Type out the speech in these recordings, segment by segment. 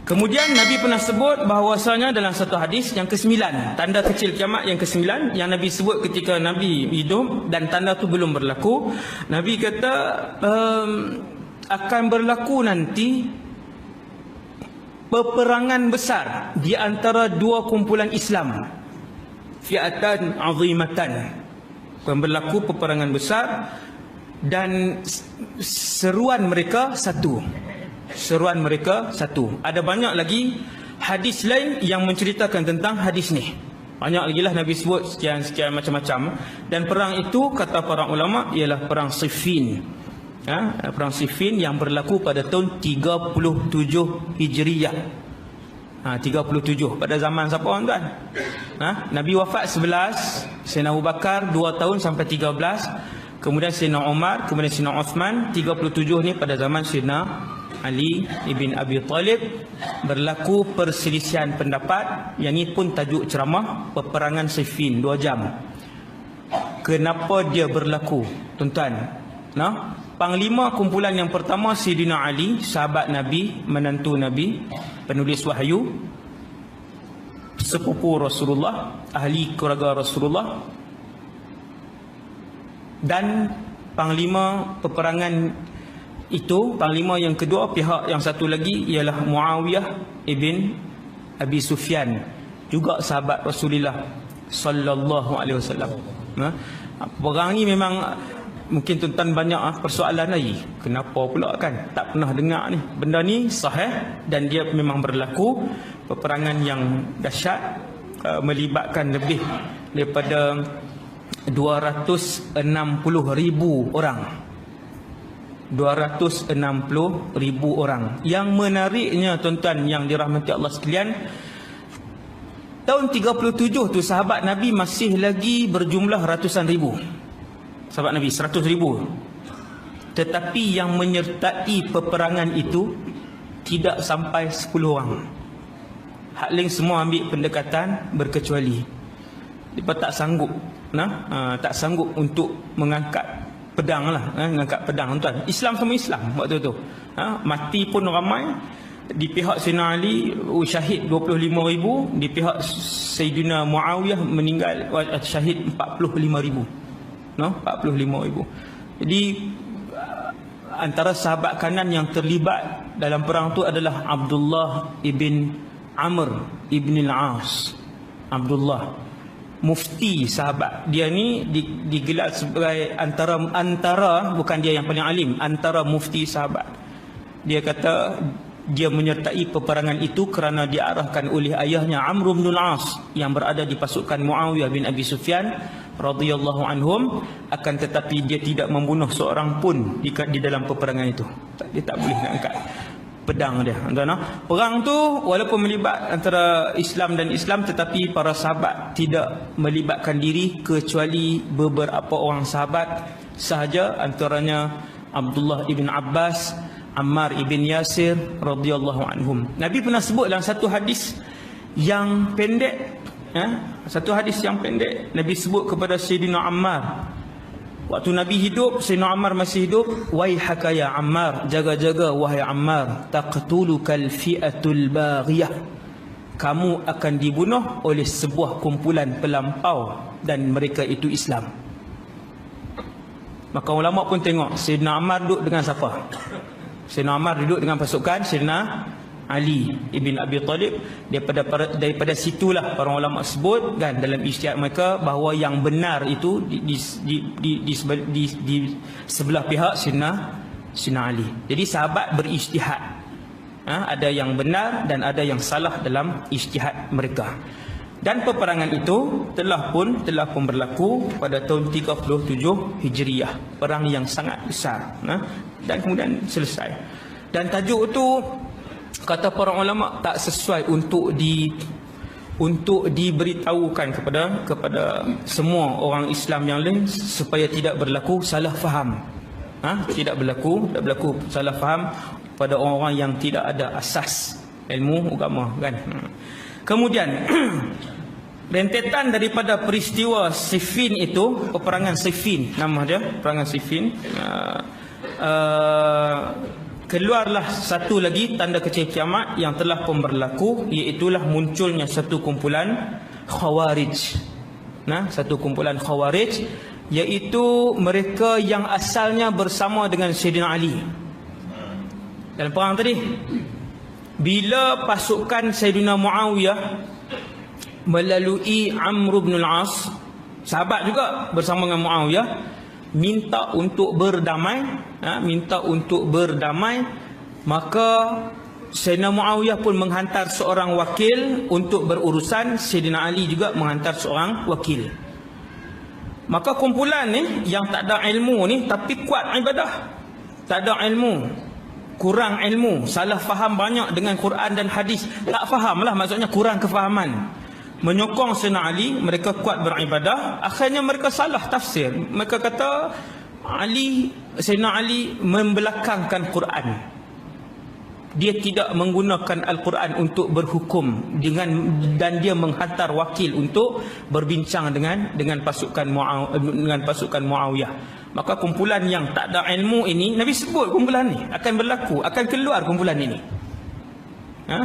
Kemudian Nabi pernah sebut bahawasanya dalam satu hadis yang ke-9, tanda kecil kiamat yang ke-9 yang Nabi sebut ketika Nabi hidup dan tanda tu belum berlaku. Nabi kata akan berlaku nanti peperangan besar di antara dua kumpulan Islam, fi'atan azimatan. Akan berlaku peperangan besar dan seruan mereka satu. Seruan mereka satu. Ada banyak lagi hadis lain yang menceritakan tentang hadis ni. Banyak lagi lah Nabi sebut sekian macam-macam. Dan perang itu kata para ulama ialah perang Siffin. Perang Siffin yang berlaku pada tahun 37 Hijriyah. 37 pada zaman siapa tuan? Nabi wafat 11, Sayyidina Abu Bakar 2 tahun sampai 13, kemudian Sayyidina Umar, kemudian Sayyidina Uthman. 37 ni pada zaman Sayyidina Ali ibn Abi Talib. Berlaku perselisihan pendapat. Yang ni pun tajuk ceramah, peperangan Siffin 2 jam. Kenapa dia berlaku tuan-tuan? Panglima kumpulan yang pertama Sayyidina Ali, sahabat Nabi, menantu Nabi, penulis wahyu, sepupu Rasulullah, ahli keluarga Rasulullah. Dan panglima peperangan itu, panglima yang kedua, pihak yang satu lagi ialah Muawiyah ibn Abi Sufyan, juga sahabat Rasulullah sallallahu alaihi wasallam. Perang ni memang mungkin tuan-tuan banyak persoalan lagi. Kenapa pula kan? Tak pernah dengar ni. Benda ni sahih dan dia memang berlaku. Peperangan yang dahsyat, melibatkan lebih daripada 260,000 orang. 260,000 orang. Yang menariknya tuan-tuan yang dirahmati Allah sekalian, tahun 37 tu sahabat Nabi masih lagi berjumlah ratusan ribu. Sahabat Nabi 100,000. Tetapi yang menyertai peperangan itu tidak sampai 10 orang. Hak lain semua ambil pendekatan berkecuali. Mereka tak sanggup, tak sanggup untuk mengangkat pedang lah, mengangkat pedang tuan. Islam sama Islam waktu tu. Mati pun ramai. Di pihak Sayyidina Ali syahid 25,000, di pihak Sayyidina Muawiyah meninggal syahid 45,000. 45,000. Jadi antara sahabat kanan yang terlibat dalam perang tu adalah Abdullah ibn Amr ibn al-As. Abdullah, mufti sahabat. Dia ni digelar sebagai antara bukan dia yang paling alim, antara mufti sahabat. Dia kata dia menyertai peperangan itu kerana diarahkan oleh ayahnya Amr bin al-As yang berada di pasukan Muawiyah bin Abi Sufyan radhiyallahu anhum, akan tetapi dia tidak membunuh seorang pun di dalam peperangan itu. Dia tak boleh nak angkat pedang dia. Perang tu walaupun melibat antara Islam dan Islam, tetapi para sahabat tidak melibatkan diri kecuali beberapa orang sahabat sahaja, antaranya Abdullah ibn Abbas, Ammar ibn Yasir radhiyallahu anhum. Nabi pernah sebut dalam satu hadis yang pendek, satu hadis yang pendek, Nabi sebut kepada Sayyidina Ammar, waktu Nabi hidup, Sayyidina Ammar masih hidup, waihaka ya Ammar, jaga-jaga wahai Ammar, taqtulukal fi'atul baghiyah, kamu akan dibunuh oleh sebuah kumpulan pelampau dan mereka itu Islam. Maka ulama pun tengok Sayyidina Ammar duduk dengan siapa? Sayyidina Ammar duduk dengan pasukan Sayyidina Ali ibn Abi Talib. Daripada situlah para ulama sebut kan dalam ijtihad mereka bahawa yang benar itu di sebelah pihak Sayyidina Ali. Jadi sahabat berijtihad. Ada yang benar dan ada yang salah dalam ijtihad mereka. Dan peperangan itu telah pun berlaku pada tahun 37 Hijriyah. Perang yang sangat besar, dan kemudian selesai. Dan tajuk itu kata para ulama tak sesuai untuk diberitahukan kepada semua orang Islam yang lain supaya tidak berlaku salah faham. Tidak berlaku salah faham pada orang-orang yang tidak ada asas ilmu agama kan. Kemudian rentetan daripada peristiwa Siffin itu, peperangan Siffin nama dia, peperangan Siffin. keluarlah satu lagi tanda kecil kiamat yang telah pun berlaku, iaitulah munculnya satu kumpulan Khawarij. Satu kumpulan Khawarij, iaitu mereka yang asalnya bersama dengan Sayyidina Ali dalam perang tadi. Bila pasukan Sayyidina Muawiyah melalui Amr bin al-As, sahabat juga bersama dengan Muawiyah, minta untuk berdamai, maka Sayyidina Muawiyah pun menghantar seorang wakil untuk berurusan. Sayyidina Ali juga menghantar seorang wakil. Maka kumpulan ni yang tak ada ilmu ni tapi kuat ibadah, tak ada ilmu, kurang ilmu, salah faham banyak dengan Quran dan hadis, tak faham lah, maksudnya kurang kefahaman, menyokong Sayyidina Ali. Mereka kuat beribadah, akhirnya mereka salah tafsir. Mereka kata Sayyidina Ali membelakangkan Quran, dia tidak menggunakan Al-Quran untuk berhukum dan dia menghantar wakil untuk berbincang dengan pasukan Muawiyah. Maka kumpulan yang tak ada ilmu ini, Nabi sebut kumpulan ni akan berlaku, akan keluar kumpulan ini.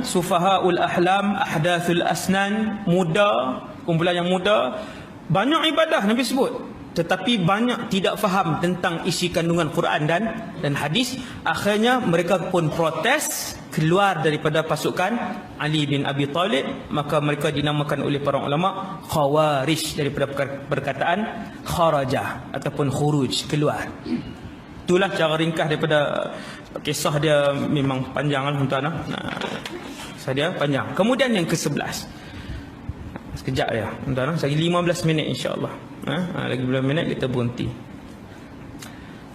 Sufahaul ahlam, ahdathul asnan, muda, kumpulan yang muda, banyak ibadah Nabi sebut, tetapi banyak tidak faham tentang isi kandungan Quran dan hadis. Akhirnya mereka pun protes, keluar daripada pasukan Ali bin Abi Talib. Maka mereka dinamakan oleh para ulama Khawarij, daripada perkataan kharaja ataupun khuruj, keluar. Itulah cara ringkas daripada kisah dia. Memang panjang lah tuan-tuan. Dia panjang. Kemudian yang ke-11, sekejap ya tuan-tuan, lagi 15 minit insya-Allah. Lagi 15 minit kita berhenti.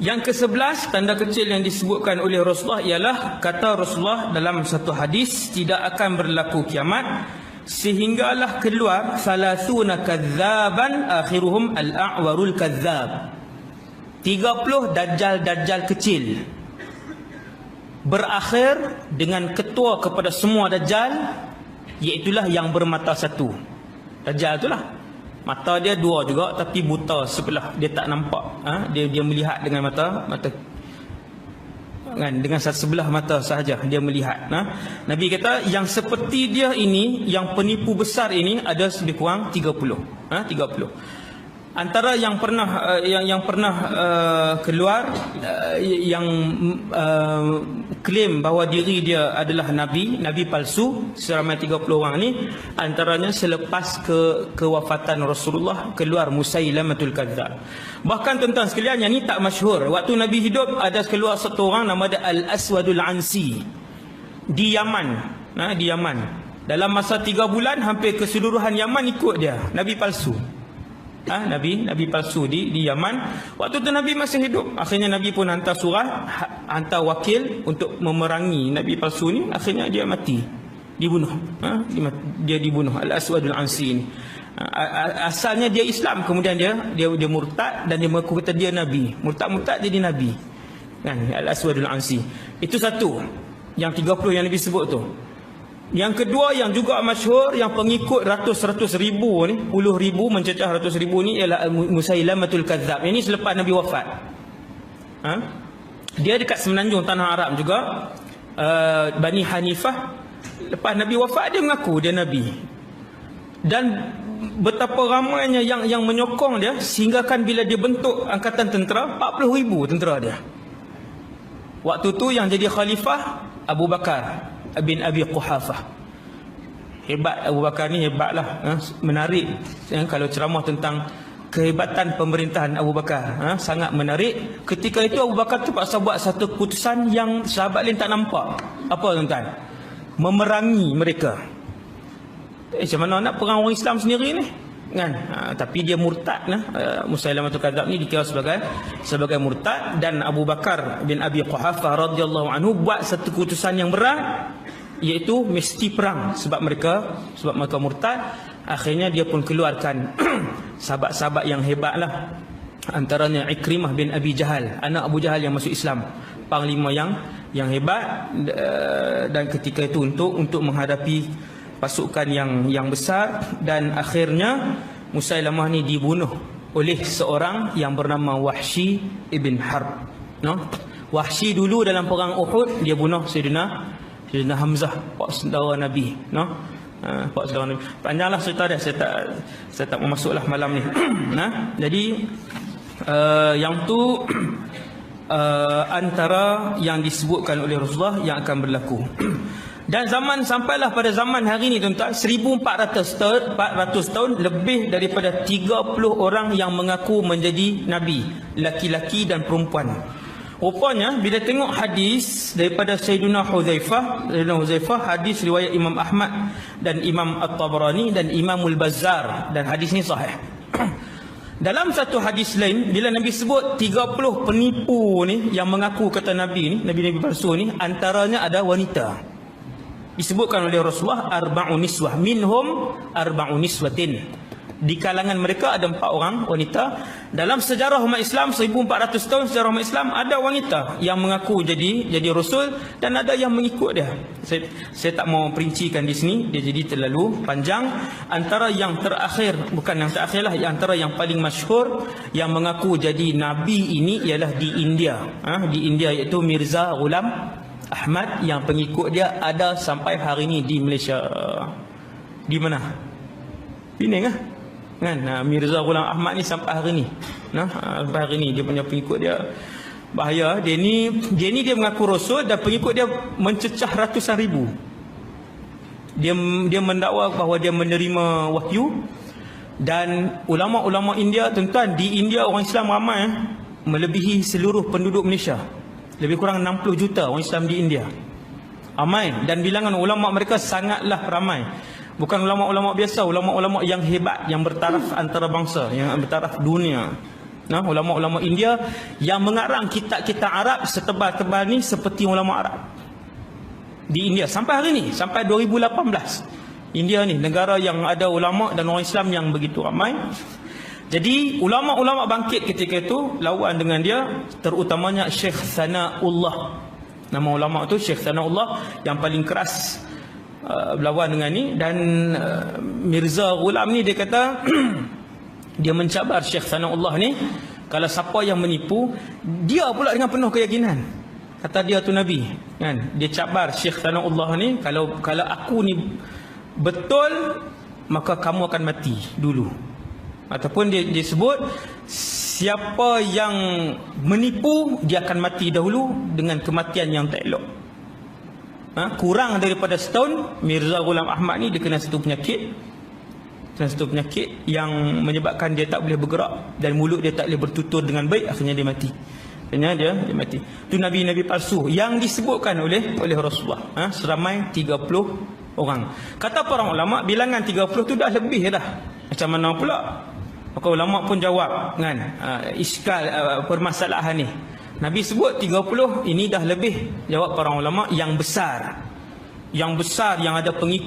Yang ke-11, tanda kecil yang disebutkan oleh Rasulullah ialah, kata Rasulullah dalam satu hadis, tidak akan berlaku kiamat sehinggalah keluar 30 kadzaban akhiruhum al-a'warul kadzab. 30 dajjal kecil berakhir dengan ketua kepada semua dajjal, iaitulah yang bermata satu. Dajjal itulah mata dia dua juga tapi buta sebelah, dia tak nampak. Dia melihat dengan mata kan, dengan sebelah mata sahaja dia melihat. Nabi kata yang seperti dia ini, yang penipu besar ini, ada lebih kurang 30. 30. Antara yang pernah keluar, yang klaim bahawa diri dia adalah nabi palsu, seramai 30 orang ni, antaranya selepas kewafatan Rasulullah keluar Musailamatul Kadzdzab. Bahkan tuan-tuan sekalian, yang ni tak masyhur. Waktu Nabi hidup ada keluar satu orang nama dia Al-Aswadul Ansi di Yaman. Di Yaman. Dalam masa 3 bulan hampir keseluruhan Yaman ikut dia, nabi palsu. Nabi palsu di Yaman. Waktu tu Nabi masih hidup. Akhirnya Nabi pun hantar surah, hantar wakil untuk memerangi nabi palsu ni. Akhirnya dia mati, dibunuh. Dia dibunuh, Al-Aswadul Ansi ni. Asalnya dia Islam, kemudian dia murtad dan dia mengaku kata dia nabi. Murtad jadi nabi. Kan, Al-Aswadul Ansi. Itu satu, yang 30 yang Nabi sebut tu. Yang kedua yang juga masyhur, yang pengikut ratus ribu ni, puluh ribu, mencecah ratus ribu ni, ialah Musailamatul Kadzdzab. Ini selepas Nabi wafat. Dia dekat semenanjung tanah Arab juga, Bani Hanifah. Lepas Nabi wafat, dia mengaku dia nabi. Dan betapa ramainya yang menyokong dia, sehinggakan bila dia bentuk angkatan tentera, 40,000 tentera dia. Waktu tu yang jadi khalifah Abu Bakar bin Abi Quhafah. Hebat Abu Bakar ni, hebatlah. Menarik. Kalau ceramah tentang kehebatan pemerintahan Abu Bakar, sangat menarik. Ketika itu Abu Bakar terpaksa buat satu keputusan yang sahabat lain tak nampak. Apa tuan-tuan? Memerangi mereka. Macam mana nak perang orang Islam sendiri ni? Kan? Tapi dia murtad. Musailamatul Kadzdzab ni dikira sebagai murtad. Dan Abu Bakar bin Abi Quhafah radhiyallahu anhu buat satu keputusan yang berat, iaitu mesti perang sebab mereka murtad. Akhirnya dia pun keluarkan sahabat-sahabat yang hebat lah. Antaranya Ikrimah bin Abi Jahal, anak Abu Jahal yang masuk Islam, panglima yang hebat. Dan ketika itu untuk menghadapi pasukan yang besar. Dan akhirnya Musailamah ni dibunuh oleh seorang yang bernama Wahsy ibn Harb. Wahsy dulu dalam perang Uhud dia bunuh Sayyidina Hamzah, pak saudara Nabi, pak saudara Nabi. Panjanglah cerita dia, saya tak mau masuklah malam ni. Jadi yang tu antara yang disebutkan oleh Rasulullah yang akan berlaku. Dan sampailah pada zaman hari ni tuan-tuan, 1400 tahun lebih daripada 30 orang yang mengaku menjadi nabi, laki-laki dan perempuan. Rupanya bila tengok hadis daripada Sayyidina Huzaifah, hadis riwayat Imam Ahmad dan Imam At-Tabarani dan Imam Al-Bazzar, dan hadis ni sahih. Dalam satu hadis lain, bila Nabi sebut 30 penipu ni yang mengaku kata nabi ni, nabi-nabi palsu ni, antaranya ada wanita. Disebutkan oleh Rasulullah arba'un niswah, minhum arba'un niswatin. Di kalangan mereka ada 4 orang wanita. Dalam sejarah umat Islam 1400 tahun sejarah umat Islam, ada wanita yang mengaku jadi rasul dan ada yang mengikut dia. Saya tak mau perincikan di sini, dia jadi terlalu panjang. Antara yang terakhir, bukan yang terakhir lah, antara yang paling masyhur yang mengaku jadi nabi ini ialah di India. Di India, iaitu Mirza Ghulam Ahmad, yang pengikut dia ada sampai hari ini di Malaysia. Di mana? Penang kan? Mirza Ghulam Ahmad ni sampai hari ni. Sampai hari ni dia punya pengikut dia bahaya. Dia ni dia mengaku rasul dan pengikut dia mencecah ratusan ribu. Dia mendakwa bahawa dia menerima wahyu. Dan ulama-ulama India, tuan-tuan, di India orang Islam ramai, melebihi seluruh penduduk Malaysia. Lebih kurang 60 juta orang Islam di India. Ramai, dan bilangan ulama mereka sangatlah ramai. Bukan ulama-ulama biasa, ulama-ulama yang hebat, yang bertaraf antarabangsa, yang bertaraf dunia. Ulama-ulama India yang mengarang kitab-kitab Arab setebal-tebal ni seperti ulama Arab. Di India sampai hari ni, sampai 2018. India ni negara yang ada ulama dan orang Islam yang begitu ramai. Jadi ulama-ulama bangkit ketika itu lawan dengan dia, terutamanya Syekh Sanaullah. Nama ulama tu Syekh Sanaullah yang paling keras berlawan dengan ni. Dan Mirza Ghulam ni dia kata dia mencabar Syekh Sanaullah ni, kalau siapa yang menipu, dia pula dengan penuh keyakinan kata dia tu nabi, kan? Dia cabar Syekh Sanaullah ni, kalau aku ni betul, maka kamu akan mati dulu. Ataupun dia sebut, siapa yang menipu, dia akan mati dahulu dengan kematian yang tak elok. Kurang daripada setahun, Mirza Ghulam Ahmad ni dia kena satu penyakit yang menyebabkan dia tak boleh bergerak dan mulut dia tak boleh bertutur dengan baik. Akhirnya dia mati. Dia mati. Itu nabi-nabi palsu yang disebutkan oleh Rasulullah, seramai 30 orang. Kata para ulama, bilangan 30 tu dah lebih dah. Macam mana pula? Maka ulama pun jawab, kan, iskal permasalahan ni. Nabi sebut 30, ini dah lebih. Jawab para ulama, yang besar yang ada pengikut